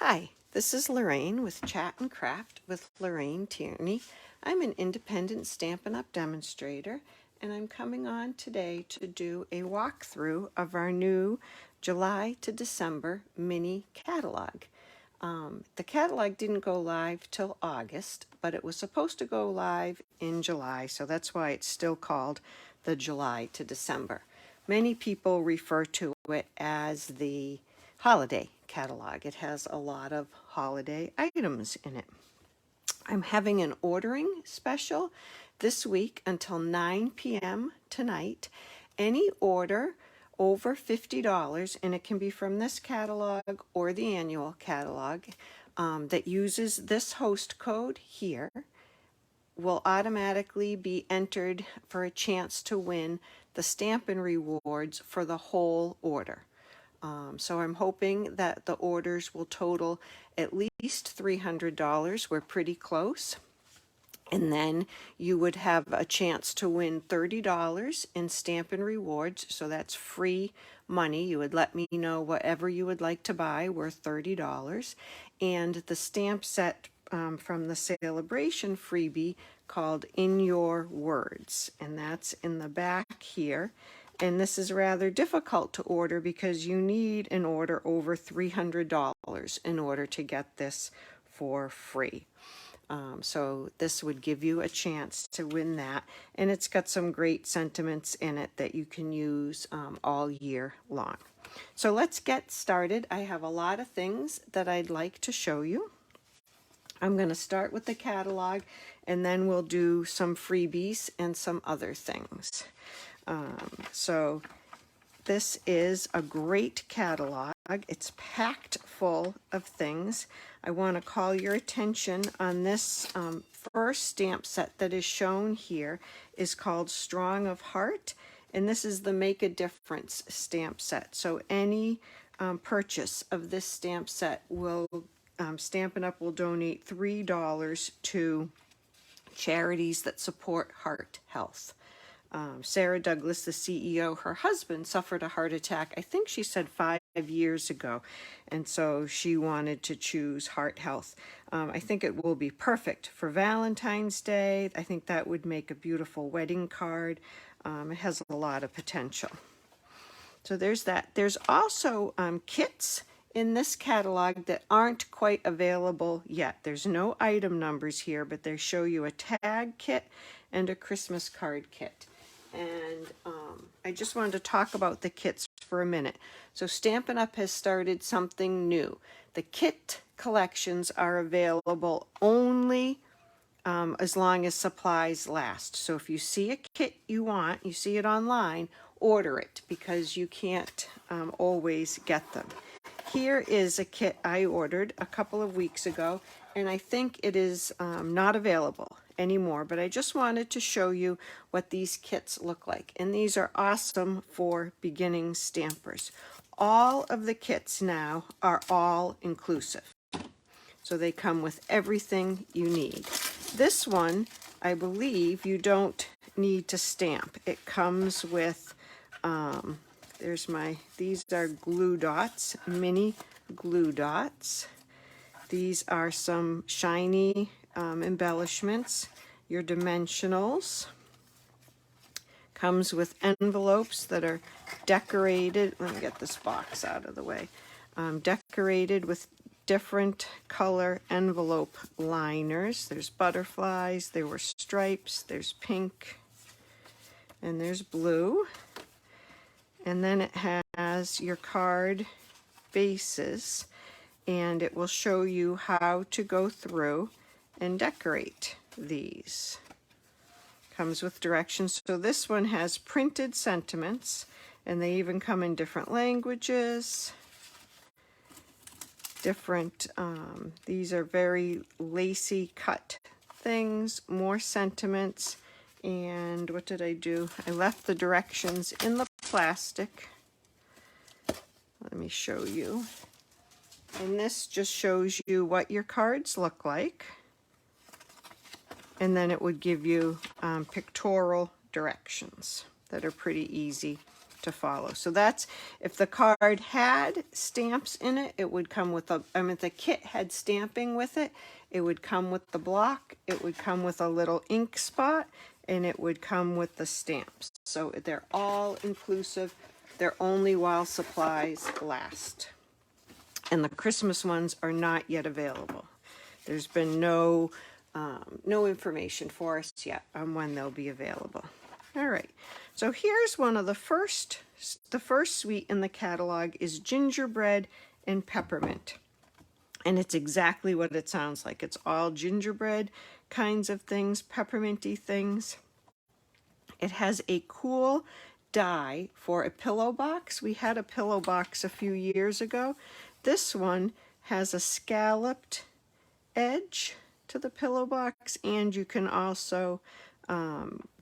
Hi, this is Lorraine with Chat and Craft with Lorraine Tierney. I'm an independent Stampin' Up! Demonstrator, and I'm coming on today to do a walkthrough of our new July to December mini catalog. The catalog didn't go live till August, but it was supposed to go live in July, so that's why it's still called the July to December. Many people refer to it as the holiday catalog. It has a lot of holiday items in it. I'm having an ordering special this week until 9 p.m. tonight. Any order over $50, and it can be from this catalog or the annual catalog, that uses this host code here will automatically be entered for a chance to win the Stampin' Rewards for the whole order. So I'm hoping that the orders will total at least $300. We're pretty close. And then you would have a chance to win $30 in Stampin' Rewards. So that's free money. You would let me know whatever you would like to buy worth $30. And the stamp set from the Celebration freebie called In Your Words. And that's in the back here. And this is rather difficult to order because you need an order over $300 in order to get this for free. So this would give you a chance to win that. And it's got some great sentiments in it that you can use all year long. So let's get started. I have a lot of things that I'd like to show you. I'm going to start with the catalog, and then we'll do some freebies and some other things. So this is a great catalog. It's packed full of things. I want to call your attention on this first stamp set that is shown here is called Strong of Heart, and this is the Make a Difference stamp set. So any purchase of this stamp set will, Stampin' Up! Will donate $3 to charities that support heart health. Sarah Douglas, the CEO, her husband suffered a heart attack, I think she said 5 years ago, and so she wanted to choose heart health. I think it will be perfect for Valentine's Day. I think that would make a beautiful wedding card. It has a lot of potential. So there's that. There's also kits in this catalog that aren't quite available yet. There's no item numbers here, but they show you a tag kit and a Christmas card kit. And I just wanted to talk about the kits for a minute. So Stampin' Up! Has started something new. The kit collections are available only as long as supplies last. So if you see a kit you want, you see it online, order it because you can't always get them. Here is a kit I ordered a couple of weeks ago, and I think it is not available anymore, but I just wanted to show you what these kits look like. And these are awesome for beginning stampers. All of the kits now are all inclusive. So they come with everything you need. This one, I believe you don't need to stamp. It comes with, these are glue dots, mini glue dots. These are some shiny embellishments, your dimensionals. Comes with envelopes that are decorated. Let me get this box out of the way. Decorated with different color envelope liners. There's butterflies, there were stripes, there's pink, and there's blue. And then it has your card bases, and it will show you how to go through and decorate these. Comes with directions. So this one has printed sentiments, and they even come in different languages. These are very lacy cut things, more sentiments. And what did I do? I left the directions in the plastic. Let me show you. And this just shows you what your cards look like. And then it would give you pictorial directions that are pretty easy to follow. So that's, if the card had stamps in it, it would come with a, I mean, if the kit had stamping with it, it would come with the block, it would come with a little ink spot, and it would come with the stamps. So they're all inclusive. They're only while supplies last. And the Christmas ones are not yet available. There's been no information for us yet on when they'll be available. All right, so here's one of the first suite in the catalog is gingerbread and peppermint. And it's exactly what it sounds like. It's all gingerbread kinds of things, pepperminty things. It has a cool die for a pillow box. We had a pillow box a few years ago. This one has a scalloped edge to the pillow box, and you can also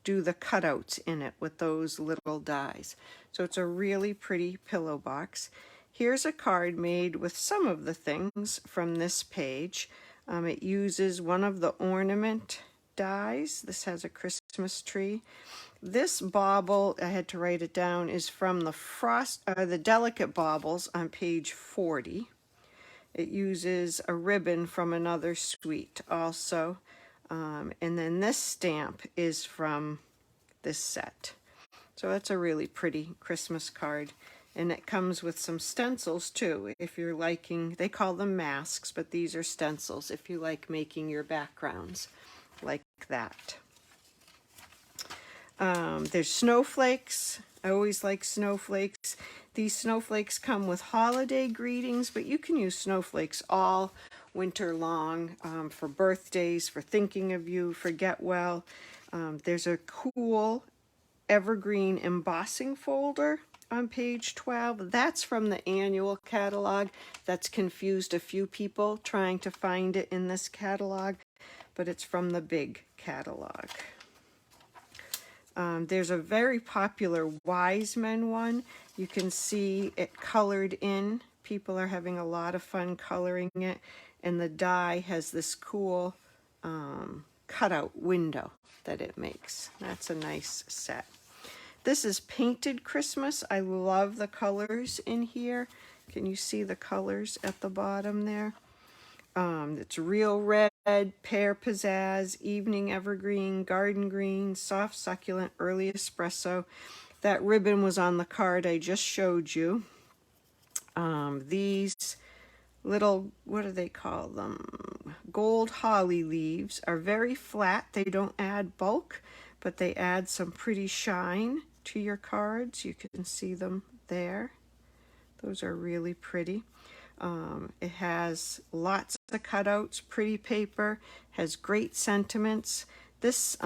do the cutouts in it with those little dies. So it's a really pretty pillow box. Here's a card made with some of the things from this page. It uses one of the ornament dies. This has a Christmas tree. This bauble, I had to write it down, is from the Delicate Baubles on page 40. It uses a ribbon from another suite also. And then this stamp is from this set. So that's a really pretty Christmas card. And it comes with some stencils too, if you're liking, they call them masks, but these are stencils if you like making your backgrounds like that. There's snowflakes. I always like snowflakes. These snowflakes come with holiday greetings, but you can use snowflakes all winter long for birthdays, for thinking of you, for get well. There's a cool evergreen embossing folder on page 12. That's from the annual catalog. That's confused a few people trying to find it in this catalog, but it's from the big catalog. There's a very popular Wise Men one. You can see it colored in. People are having a lot of fun coloring it. And the die has this cool cutout window that it makes. That's a nice set. This is Painted Christmas. I love the colors in here. Can you see the colors at the bottom there? It's real red, pear pizzazz, evening evergreen, garden green, soft succulent, early espresso. That ribbon was on the card I just showed you. These little, what do they call them? Gold holly leaves are very flat. They don't add bulk, but they add some pretty shine to your cards. You can see them there. Those are really pretty. It has lots of cutouts, pretty paper, has great sentiments. This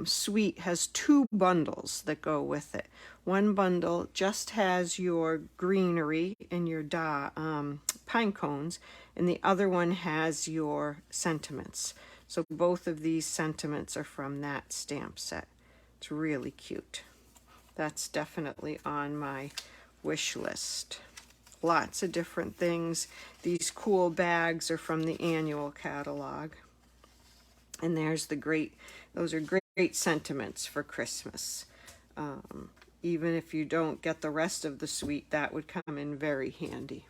suite has 2 bundles that go with it. One bundle just has your greenery and your pine cones, and the other one has your sentiments. So both of these sentiments are from that stamp set. It's really cute. That's definitely on my wish list. Lots of different things. These cool bags are from the annual catalog. And there's those are great sentiments for Christmas. Even if you don't get the rest of the suite, that would come in very handy.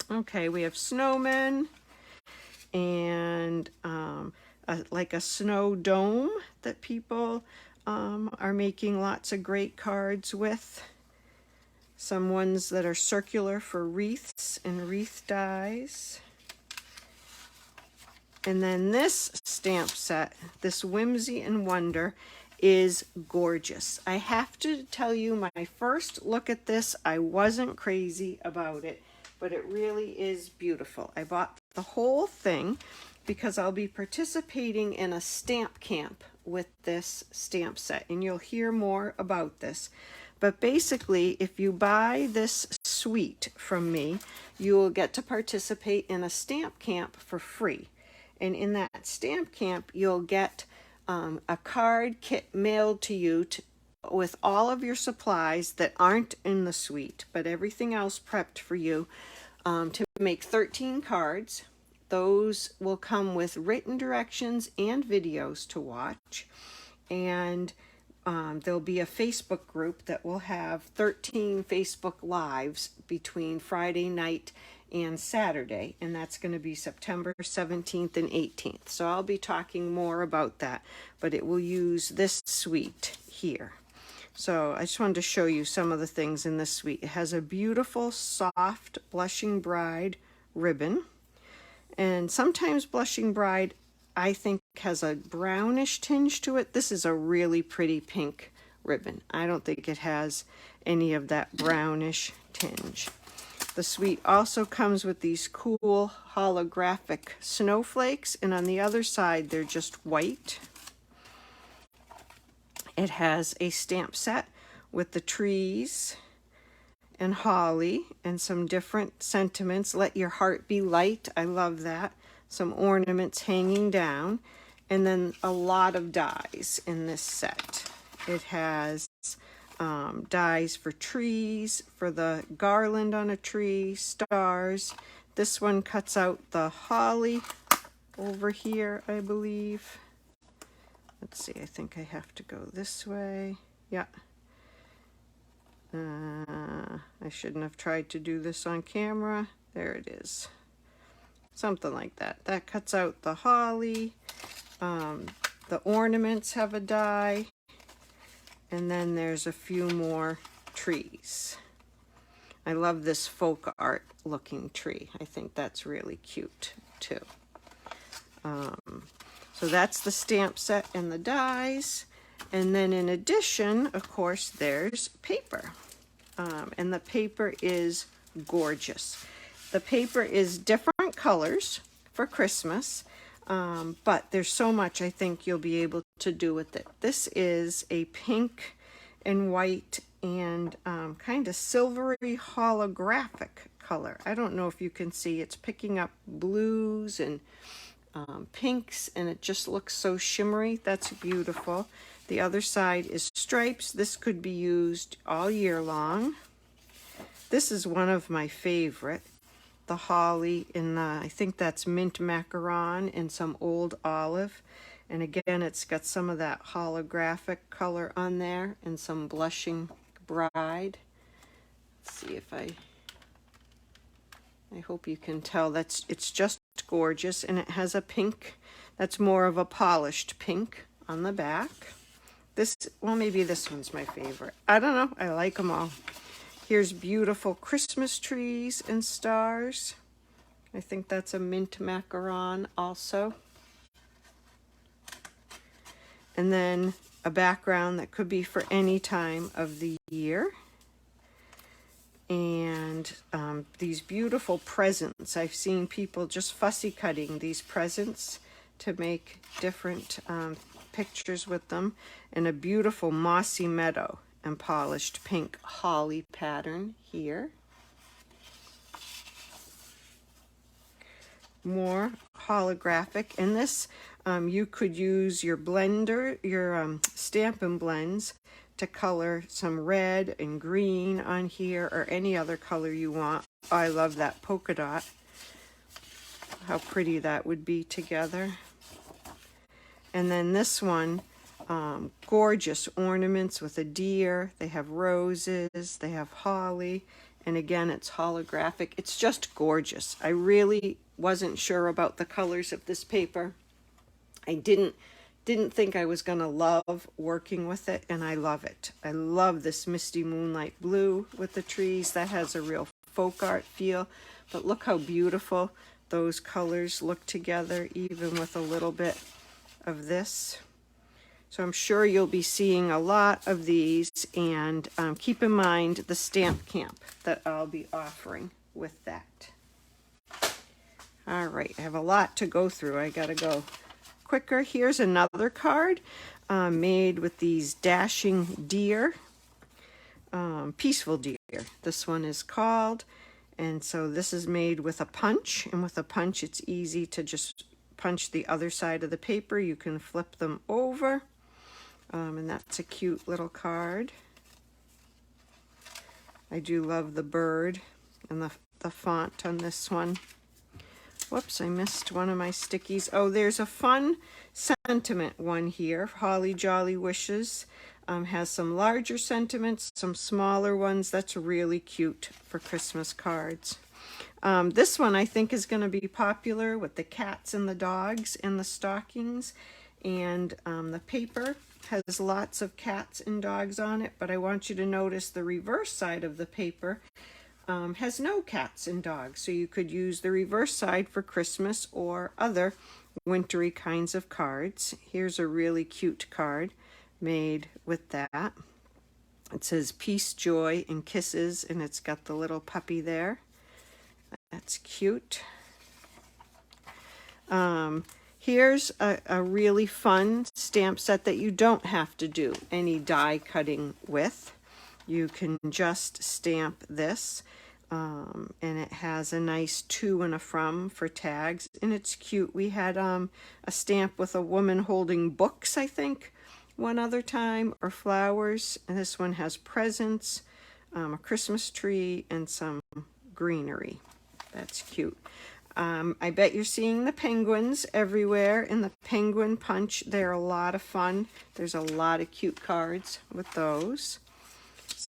Okay, we have snowmen and like a snow dome that people are making lots of great cards with. Some ones that are circular for wreaths and wreath dies. And then this stamp set, this Whimsy and Wonder, is gorgeous. I have to tell you, my first look at this, I wasn't crazy about it, but it really is beautiful. I bought the whole thing because I'll be participating in a stamp camp with this stamp set, and you'll hear more about this. But basically, if you buy this suite from me, you will get to participate in a stamp camp for free. And in that stamp camp, you'll get a card kit mailed to you with all of your supplies that aren't in the suite, but everything else prepped for you to make 13 cards. Those will come with written directions and videos to watch. And there'll be a Facebook group that will have 13 Facebook Lives between Friday night and Saturday, and that's going to be September 17th and 18th. So I'll be talking more about that, but it will use this suite here. So I just wanted to show you some of the things in this suite. It has a beautiful, soft Blushing Bride ribbon, and sometimes Blushing Bride, I think, has a brownish tinge to it. This is a really pretty pink ribbon. I don't think it has any of that brownish tinge. The suite also comes with these cool holographic snowflakes, and on the other side they're just white. It has a stamp set with the trees and holly and some different sentiments. Let your heart be light. I love that. Some ornaments hanging down, and then a lot of dies in this set. It has dies for trees, for the garland on a tree, stars. This one cuts out the holly over here, I believe. Let's see, I think I have to go this way. Yeah. I shouldn't have tried to do this on camera. There it is. Something like that. That cuts out the holly. The ornaments have a die. And then there's a few more trees. I love this folk art looking tree. I think that's really cute too. So that's the stamp set and the dies. And then in addition, of course, there's paper. And the paper is gorgeous. The paper is different colors for Christmas, but there's so much I think you'll be able to do with it. This is a pink and white and kind of silvery holographic color. I don't know if you can see, it's picking up blues and pinks, and it just looks so shimmery. That's beautiful. The other side is stripes. This could be used all year long. This is one of my favorite. The holly in the, I think that's mint macaron and some old olive. And again, it's got some of that holographic color on there and some Blushing Bride. Let's see if I hope you can tell. It's just gorgeous, and it has a pink that's more of a polished pink on the back. This, well, maybe this one's my favorite. I don't know. I like them all. Here's beautiful Christmas trees and stars. I think that's a mint macaron also. And then a background that could be for any time of the year. And these beautiful presents. I've seen people just fussy cutting these presents to make different pictures with them. And a beautiful mossy meadow and polished pink holly pattern here. More holographic. And this, you could use your blender, your Stampin' Blends, to color some red and green on here, or any other color you want. Oh, I love that polka dot. How pretty that would be together. And then this one, gorgeous ornaments with a deer. They have roses, they have holly, and again, it's holographic. It's just gorgeous. I really wasn't sure about the colors of this paper. I didn't think I was gonna love working with it, and I love it. I love this misty moonlight blue with the trees. That has a real folk art feel, but look how beautiful those colors look together, even with a little bit of this. So I'm sure you'll be seeing a lot of these, and keep in mind the stamp camp that I'll be offering with that. All right, I have a lot to go through. I gotta go quicker. Here's another card made with these dashing deer, peaceful deer, this one is called. And so this is made with a punch, and with a punch it's easy to just punch the other side of the paper. You can flip them over, and that's a cute little card. I do love the bird and the font on this one. Whoops, I missed one of my stickies. Oh, there's a fun sentiment one here. Holly Jolly Wishes. has some larger sentiments, some smaller ones. That's really cute for Christmas cards. This one I think is going to be popular with the cats and the dogs in the stockings. And the paper has lots of cats and dogs on it, but I want you to notice the reverse side of the paper has no cats and dogs. So you could use the reverse side for Christmas or other wintry kinds of cards. Here's a really cute card made with that. It says peace, joy, and kisses, and it's got the little puppy there. That's cute. Here's a really fun stamp set that you don't have to do any die cutting with. You can just stamp this, and it has a nice to and a from for tags, and it's cute. We had a stamp with a woman holding books, I think, one other time, or flowers, and this one has presents, a Christmas tree, and some greenery. That's cute. I bet you're seeing the penguins everywhere in the penguin punch. They're a lot of fun. There's a lot of cute cards with those.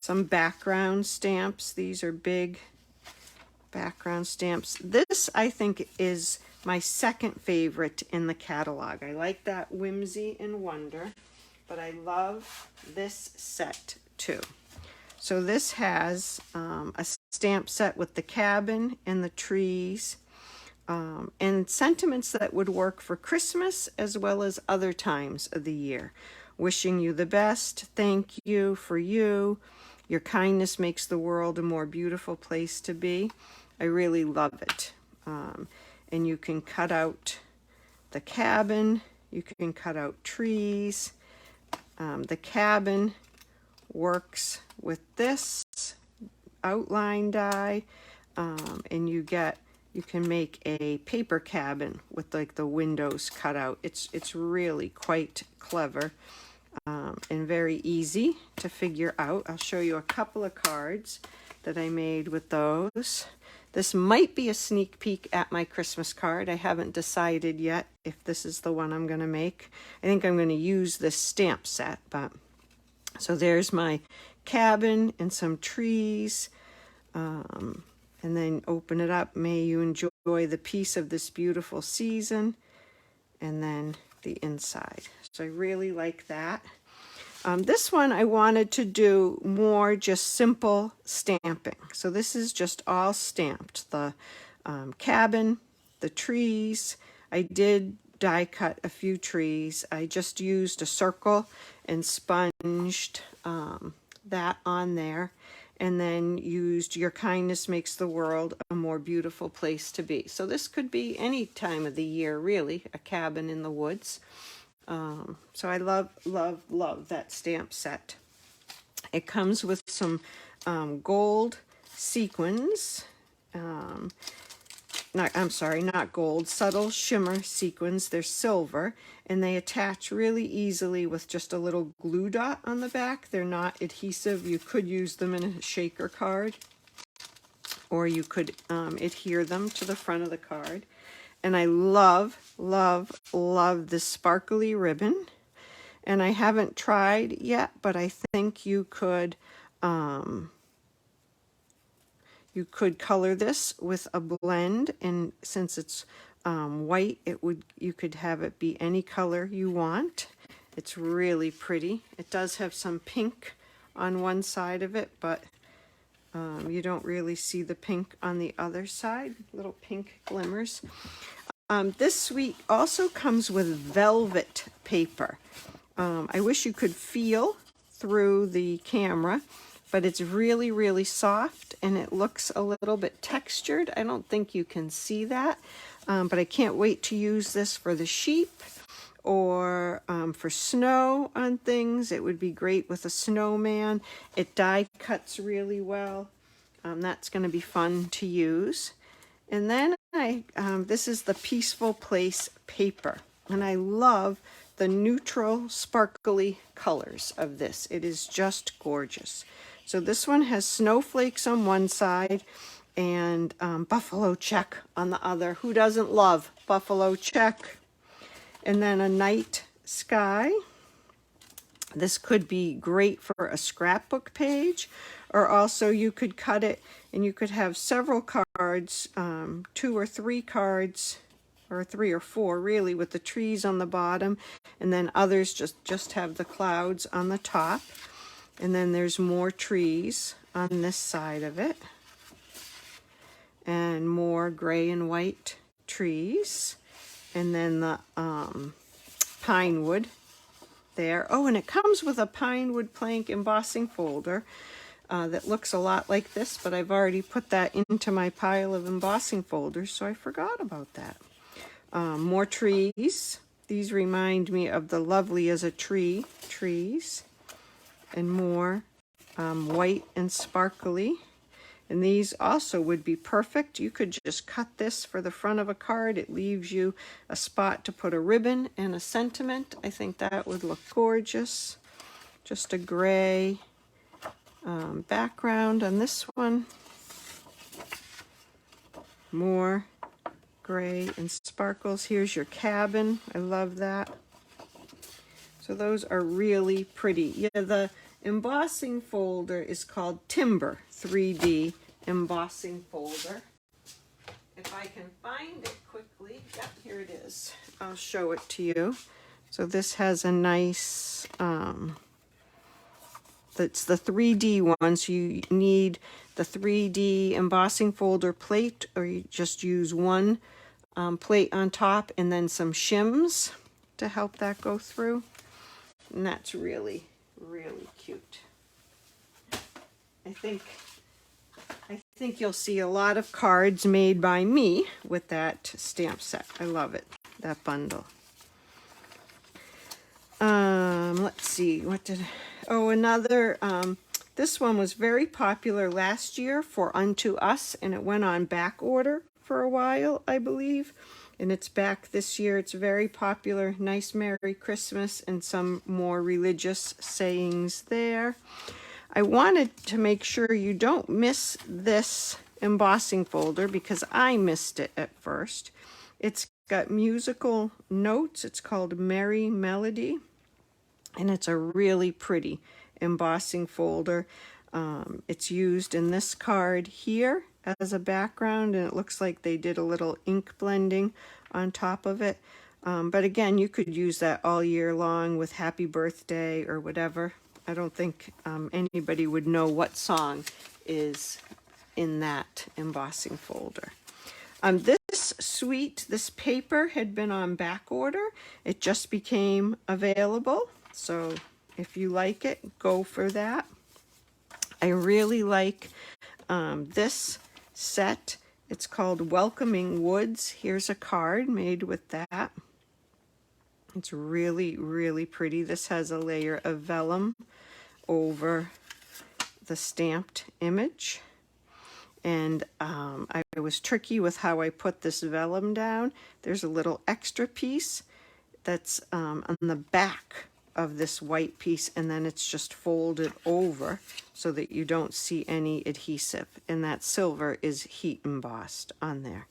Some background stamps. These are big background stamps. This, I think, is my second favorite in the catalog. I like that whimsy and wonder, but I love this set too. So this has a stamp set with the cabin and the trees, and sentiments that would work for Christmas as well as other times of the year. Wishing you the best, thank you for you, your kindness makes the world a more beautiful place to be. I really love it. And you can cut out the cabin, you can cut out trees. The cabin works with this outline die, and you can make a paper cabin with like the windows cut out. It's really quite clever, and very easy to figure out. I'll show you a couple of cards that I made with those. This might be a sneak peek at my Christmas card. I haven't decided yet if this is the one I'm going to make. I think I'm going to use this stamp set, but so there's my cabin and some trees. And then open it up. May you enjoy the peace of this beautiful season. And then the inside. So I really like that. This one I wanted to do more just simple stamping. So this is just all stamped. The cabin, the trees. I did die cut a few trees. I just used a circle and sponged that on there. And then used your kindness makes the world a more beautiful place to be. So this could be any time of the year, really, a cabin in the woods. So I love, love, love that stamp set. It comes with some gold sequins. Not gold, subtle shimmer sequins. They're silver, and they attach really easily with just a little glue dot on the back. They're not adhesive. You could use them in a shaker card, or you could adhere them to the front of the card. And I love, love, love this sparkly ribbon. And I haven't tried yet, but I think you could color this with a blend, and since it's white, you could have it be any color you want. It's really pretty. It does have some pink on one side of it, but you don't really see the pink on the other side, little pink glimmers. This suite also comes with velvet paper. I wish you could feel through the camera, but it's really, really soft, and it looks a little bit textured. I don't think you can see that, but I can't wait to use this for the sheep or for snow on things. It would be great with a snowman. It die cuts really well. That's going to be fun to use. And then this is the Peaceful Place paper, and I love the neutral sparkly colors of this. It is just gorgeous. So this one has snowflakes on one side and buffalo check on the other. Who doesn't love buffalo check? And then a night sky. This could be great for a scrapbook page, or also you could cut it and you could have several cards, 2 or 3 cards, or 3 or 4 really, with the trees on the bottom, and then others just have the clouds on the top. And then there's more trees on this side of it, and more gray and white trees, and then the pine wood there. Oh, and it comes with a pine wood plank embossing folder that looks a lot like this, but I've already put that into my pile of embossing folders, so I forgot about that. More trees. These remind me of the lovely as a tree trees, and more white and sparkly. And these also would be perfect. You could just cut this for the front of a card. It leaves you a spot to put a ribbon and a sentiment. I think that would look gorgeous. Just a gray background on this one. More gray and sparkles. Here's your cabin. I love that. So those are really pretty. Yeah, the embossing folder is called Timber 3D embossing folder. If I can find it quickly, yep, here it is. I'll show it to you. So this has a nice, that's the 3D one, so you need the 3D embossing folder plate, or you just use one plate on top and then some shims to help that go through. And that's really, really cute. I think you'll see a lot of cards made by me with that stamp set. I love it, that bundle. Let's see, another, this one was very popular last year for Unto Us, and it went on back order for a while, I believe. And it's back this year. It's very popular. Nice Merry Christmas and some more religious sayings there. I wanted to make sure you don't miss this embossing folder because I missed it at first. It's got musical notes. It's called Merry Melody, and it's a really pretty embossing folder. It's used in this card here as a background, and it looks like they did a little ink blending on top of it. But again, you could use that all year long with Happy Birthday or whatever. I don't think anybody would know what song is in that embossing folder. This paper had been on back order. It just became available. So if you like it, go for that. I really like this set. It's called Welcoming Woods. Here's a card made with that. It's really, really pretty. This has a layer of vellum over the stamped image. And I was tricky with how I put this vellum down. There's a little extra piece that's on the back of this white piece, and then it's just folded over so that you don't see any adhesive, and that silver is heat embossed on there.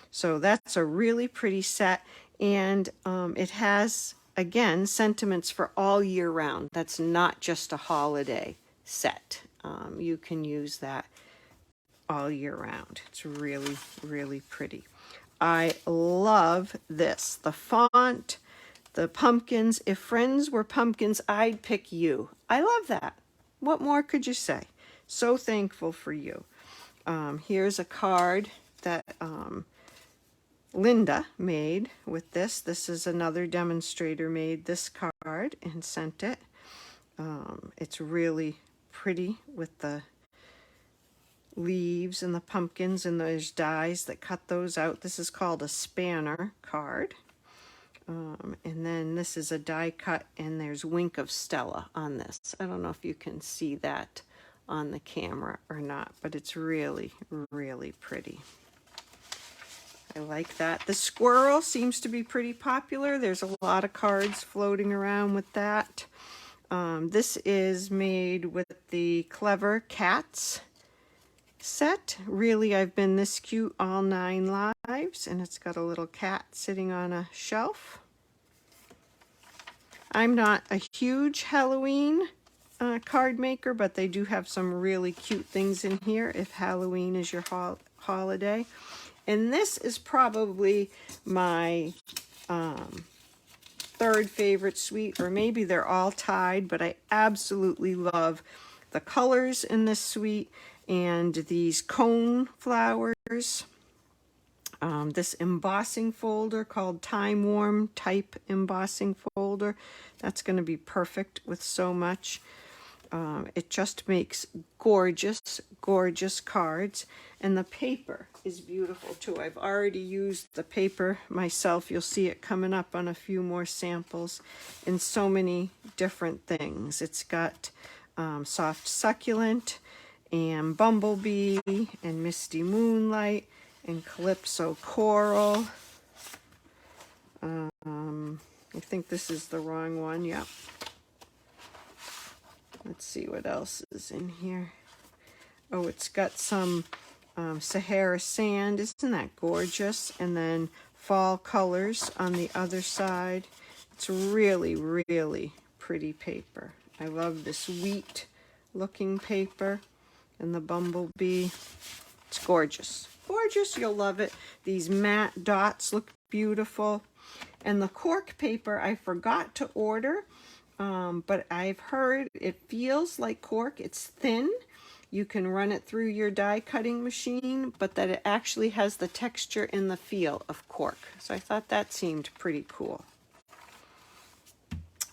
So that's a really pretty set, and it has, again, sentiments for all year round. That's not just a holiday set. You can use that all year round. It's really, really pretty. I love this. The font, the pumpkins. If friends were pumpkins, I'd pick you. I love that. What more could you say? So thankful for you. Here's a card that Linda made with this. This is another demonstrator made this card and sent it. It's really pretty with the leaves and the pumpkins, and there's dies that cut those out. This is called a spanner card. And then this is a die cut, and there's Wink of Stella on this. I don't know if you can see that on the camera or not, but it's really, really pretty. I like that. The squirrel seems to be pretty popular. There's a lot of cards floating around with that. This is made with the Clever Cats set. Really, I've been this cute all 9 lives, and it's got a little cat sitting on a shelf. I'm not a huge Halloween card maker, but they do have some really cute things in here if Halloween is your holiday. And this is probably my third favorite suite, or maybe they're all tied, but I absolutely love the colors in this suite and these cone flowers. This embossing folder called Time Warm Type Embossing Folder. That's going to be perfect with so much. It just makes gorgeous, gorgeous cards. And the paper is beautiful too. I've already used the paper myself. You'll see it coming up on a few more samples in so many different things. It's got soft succulent and bumblebee and misty moonlight and calypso coral. I think this is the wrong one. Yep. Let's see what else is in here. Oh, it's got some Sahara sand. Isn't that gorgeous? And then fall colors on the other side. It's really, really pretty paper. I love this wheat looking paper and the bumblebee. It's gorgeous. Gorgeous. You'll love it. These matte dots look beautiful. And the cork paper I forgot to order. But I've heard it feels like cork. It's thin. You can run it through your die cutting machine, but that it actually has the texture and the feel of cork. So I thought that seemed pretty cool.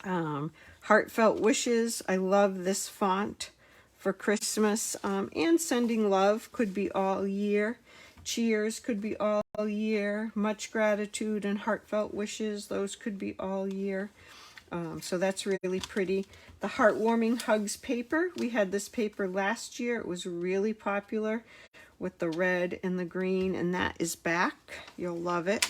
Heartfelt Wishes. I love this font for Christmas. And Sending Love could be all year. Cheers could be all year. Much Gratitude and Heartfelt Wishes, those could be all year. So that's really pretty. The Heartwarming Hugs paper. We had this paper last year. It was really popular with the red and the green, and that is back. You'll love it.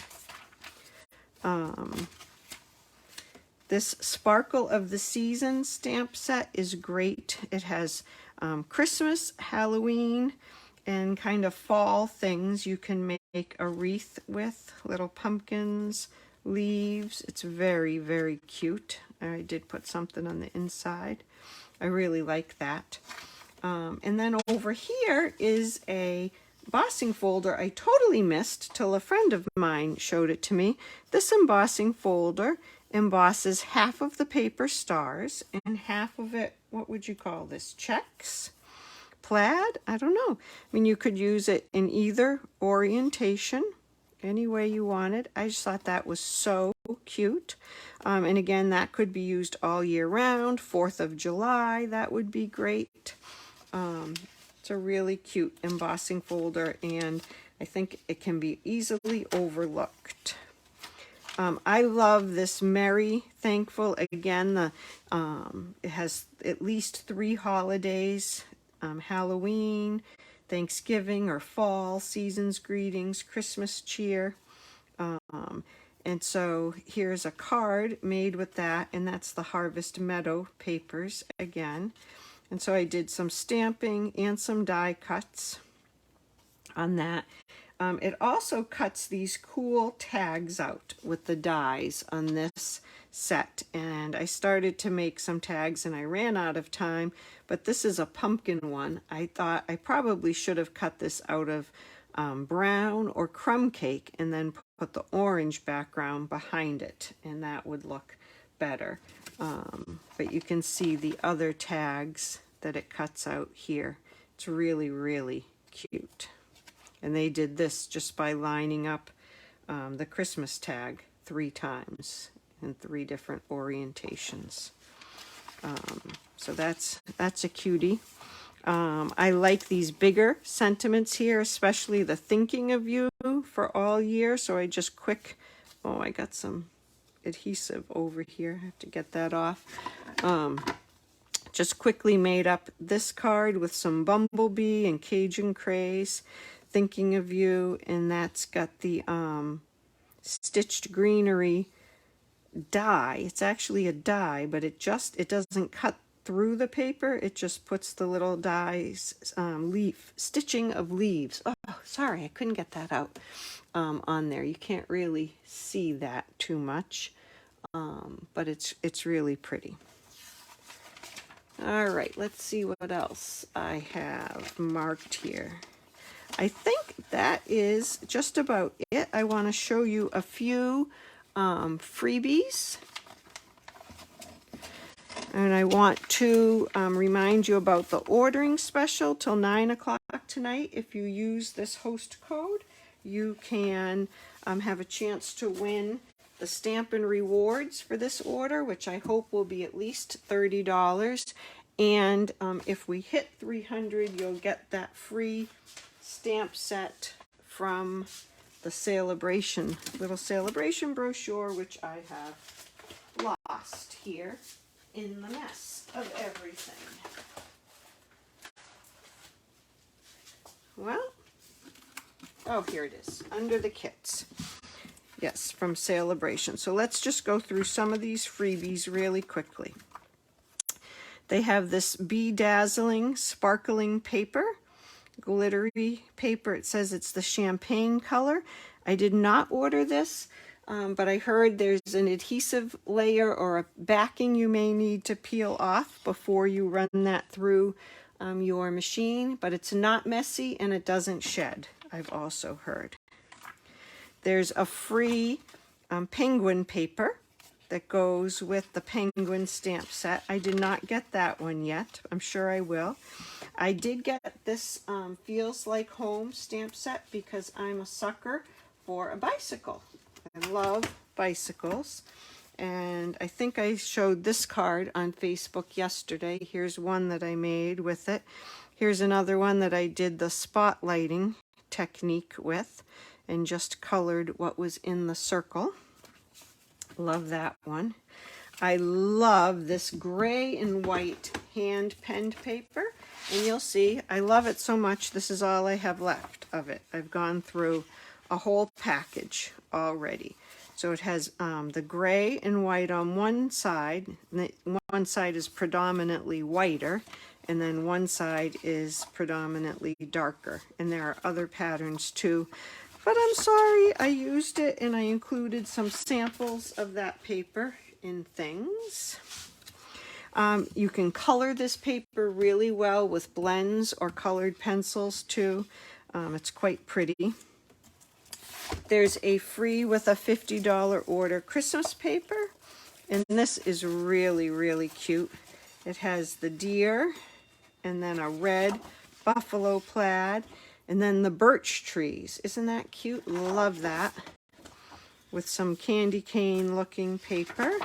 This Sparkle of the Season stamp set is great. It has Christmas, Halloween, and kind of fall things you can make a wreath with. Little pumpkins, leaves. It's very, very cute. I did put something on the inside. I really like that. And then over here is a embossing folder I totally missed till a friend of mine showed it to me. This embossing folder embosses half of the paper stars and half of it, what would you call this, checks? Plaid? I don't know. I mean, you could use it in either orientation, any way you wanted. I just thought that was so cute. And again, that could be used all year round. 4th of July, that would be great. It's a really cute embossing folder, and I think it can be easily overlooked. I love this Merry Thankful. Again, it has at least 3 holidays. Halloween, Thanksgiving or fall, season's greetings, Christmas cheer. And so here's a card made with that, and that's the Harvest Meadow papers again. And so I did some stamping and some die cuts on that. It also cuts these cool tags out with the dies on this set, and I started to make some tags and I ran out of time, but this is a pumpkin one. I thought I probably should have cut this out of brown or crumb cake and then put the orange background behind it, and that would look better. But you can see the other tags that it cuts out here. It's really, really cute. And they did this just by lining up the Christmas tag 3 times in 3 different orientations. So that's a cutie. I like these bigger sentiments here, especially the thinking of you for all year. So I just I got some adhesive over here. I have to get that off. Just quickly made up this card with some bumblebee and Cajun craze, thinking of you, and that's got the stitched greenery die. It's actually a die, but it doesn't cut through the paper. It just puts the little dies, stitching of leaves. Oh, sorry, I couldn't get that out on there. You can't really see that too much. but it's really pretty. All right, let's see what else I have marked here. I think that is just about it. I want to show you a few freebies. And I want to remind you about the ordering special till 9 o'clock tonight. If you use this host code, you can have a chance to win the Stampin' Rewards for this order, which I hope will be at least $30. And if we hit 300, you'll get that free stamp set from the little celebration brochure, which I have lost here in the mess of everything. Well, oh, here it is, under the kits. Yes, from Celebration. So let's just go through some of these freebies really quickly. They have this bedazzling, sparkling paper, glittery paper. It says it's the champagne color. I did not order this, but I heard there's an adhesive layer or a backing you may need to peel off before you run that through your machine, but it's not messy and it doesn't shed, I've also heard. There's a free penguin paper that goes with the penguin stamp set. I did not get that one yet. I'm sure I will. I did get this Feels Like Home stamp set because I'm a sucker for a bicycle. I love bicycles. And I think I showed this card on Facebook yesterday. Here's one that I made with it. Here's another one that I did the spotlighting technique with and just colored what was in the circle. Love that one. I love this gray and white hand penned paper, and you'll see I love it so much. This is all I have left of it. I've gone through a whole package already. So it has the gray and white on one side. One side is predominantly whiter, and then one side is predominantly darker. And there are other patterns too. But I'm sorry, I used it and I included some samples of that paper in things. You can color this paper really well with blends or colored pencils too. It's quite pretty. There's a free with a $50 order Christmas paper. And this is really, really cute. It has the deer and then a red buffalo plaid. And then the birch trees. Isn't that cute? Love that. With some candy cane looking paper.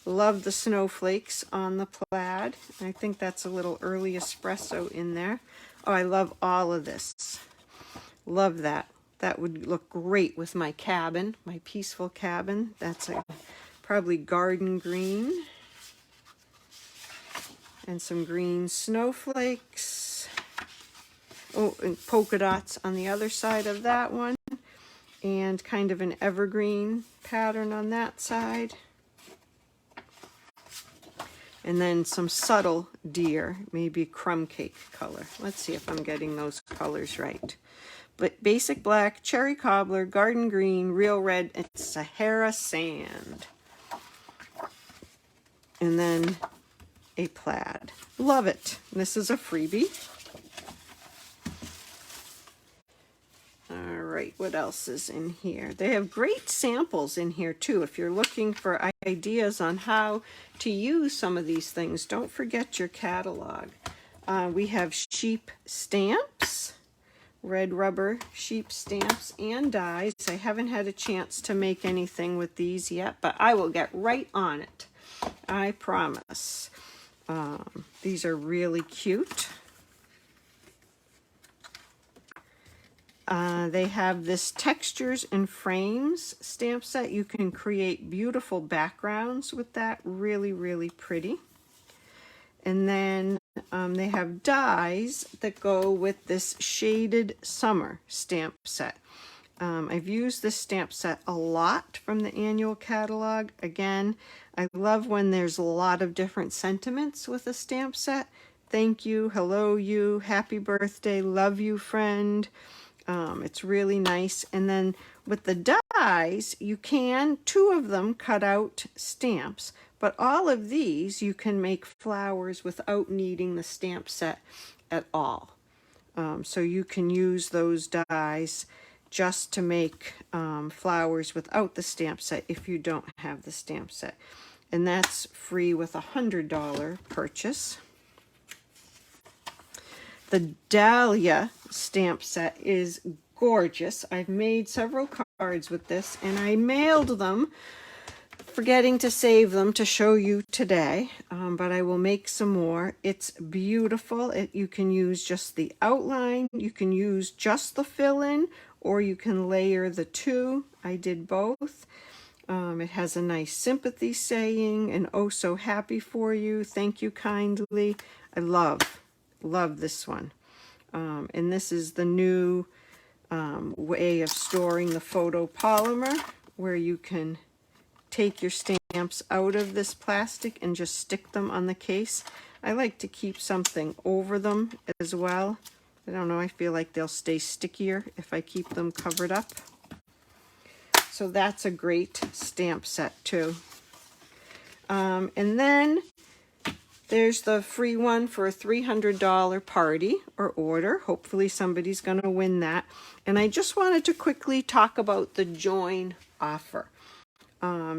Love the snowflakes on the plaid. I think that's a little early espresso in there. Oh, I love all of this. Love that. That would look great with my cabin, my peaceful cabin. That's a probably garden green. And some green snowflakes. Oh, and polka dots on the other side of that one. And kind of an evergreen pattern on that side. And then some subtle deer, maybe crumb cake color. Let's see if I'm getting those colors right. But basic black, cherry cobbler, garden green, real red, and Sahara sand. And then a plaid. Love it. This is a freebie. All right, what else is in here? They have great samples in here too. If you're looking for ideas on how to use some of these things, don't forget your catalog. We have sheep stamps, red rubber sheep stamps and dies. I haven't had a chance to make anything with these yet, but I will get right on it. I promise. These are really cute. They have this textures and frames stamp set. You can create beautiful backgrounds with that. Really, really pretty. And then they have dies that go with this shaded summer stamp set. I've used this stamp set a lot from the annual catalog. Again, I love when there's a lot of different sentiments with a stamp set. Thank you, hello you, happy birthday, love you friend. It's really nice. And then with the dies, you can, 2 of them cut out stamps, but all of these you can make flowers without needing the stamp set at all. So you can use those dies just to make flowers without the stamp set if you don't have the stamp set. And that's free with a $100 purchase. The Dahlia stamp set is gorgeous. I've made several cards with this, and I mailed them, forgetting to save them to show you today, but I will make some more. It's beautiful. You can use just the outline, you can use just the fill-in, or you can layer the 2. I did both. It has a nice sympathy saying, and oh so happy for you, thank you kindly. I love this one. And this is the new way of storing the photopolymer, where you can take your stamps out of this plastic and just stick them on the case. I like to keep something over them as well. I don't know, I feel like they'll stay stickier if I keep them covered up. So that's a great stamp set too. And then there's the free one for a $300 party or order. Hopefully somebody's going to win that. And I just wanted to quickly talk about the join offer.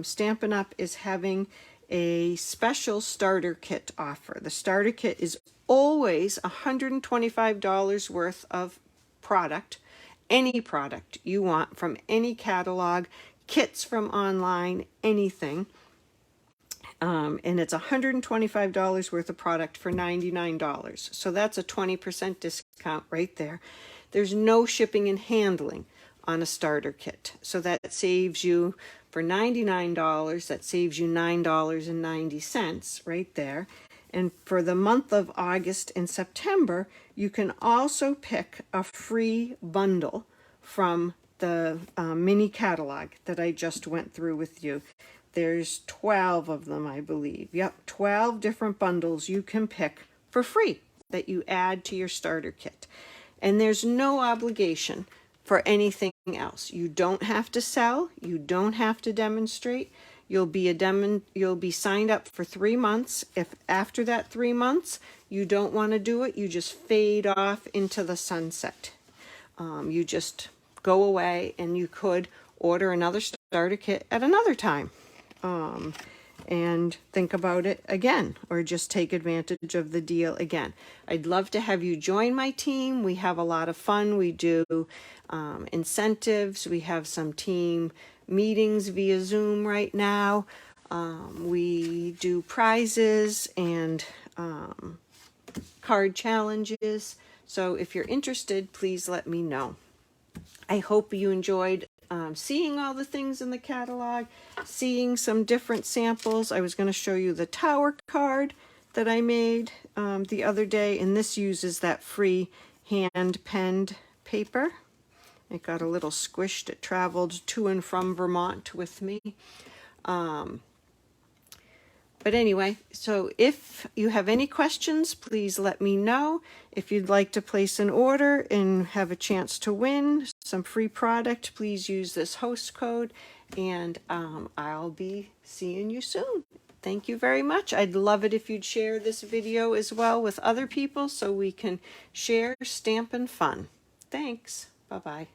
Stampin' Up! Is having a special starter kit offer. The starter kit is always $125 worth of product, any product you want from any catalog, kits from online, anything. And it's $125 worth of product for $99. So that's a 20% discount right there. There's no shipping and handling on a starter kit. So that saves you, for $99, that saves you $9.90 right there. And for the month of August and September, you can also pick a free bundle from the mini catalog that I just went through with you. There's 12 of them, I believe. Yep, 12 different bundles you can pick for free that you add to your starter kit. And there's no obligation for anything else. You don't have to sell. You don't have to demonstrate. You'll be signed up for 3 months. If after that 3 months you don't want to do it, you just fade off into the sunset. You just go away, and you could order another starter kit at another time. And think about it again, or just take advantage of the deal again. I'd love to have you join my team. We have a lot of fun. We do incentives. We have some team meetings via Zoom right now. We do prizes and card challenges. So if you're interested, please let me know. I hope you enjoyed seeing all the things in the catalog, seeing some different samples. I was going to show you the tower card that I made the other day, and this uses that free hand-penned paper. It got a little squished. It traveled to and from Vermont with me. But anyway, so if you have any questions, please let me know. If you'd like to place an order and have a chance to win some free product, please use this host code, and I'll be seeing you soon. Thank you very much. I'd love it if you'd share this video as well with other people so we can share Stampin' Fun. Thanks. Bye-bye.